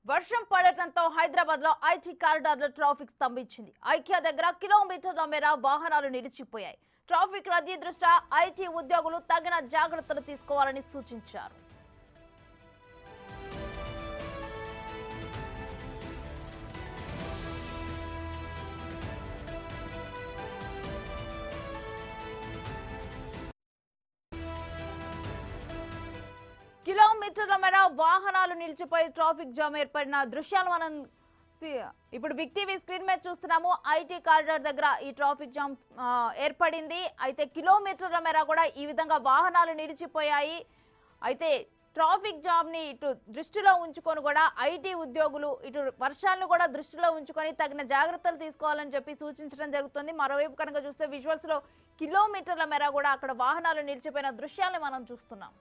వర్షం పడటంతో హైదరాబాద్ లో ఐటీ కారిడార్లో ట్రాఫిక్ స్తంభించింది. ఐక్య దగ్గర కిలోమీటర్ల మేర వాహనాలు నిలిచిపోయాయి. ట్రాఫిక్ రద్దీ దృష్ట్యా ఐటీ ఉద్యోగులు తగిన జాగ్రత్తలు తీసుకోవాలని సూచించారు. కిలోమీటర్ల మేర వాహనాలు నిలిచిపోయి ట్రాఫిక్ జామ్ ఏర్పడిన దృశ్యాలు మనం ఇప్పుడు బిగ్ టీవీ స్క్రీన్ మీద చూస్తున్నాము. ఐటీ కారిడార్ దగ్గర ఈ ట్రాఫిక్ జామ్ ఏర్పడింది. అయితే కిలోమీటర్ల మేర కూడా ఈ విధంగా వాహనాలు నిలిచిపోయాయి. అయితే ట్రాఫిక్ జామ్ ని ఇటు దృష్టిలో ఉంచుకొని కూడా ఐటీ ఉద్యోగులు ఇటు వర్షాలను కూడా దృష్టిలో ఉంచుకొని తగిన జాగ్రత్తలు తీసుకోవాలని చెప్పి సూచించడం జరుగుతుంది. మరోవైపు కనుక చూస్తే విజువల్స్ లో కిలోమీటర్ల మేర కూడా అక్కడ వాహనాలు నిలిచిపోయిన దృశ్యాలను మనం చూస్తున్నాం.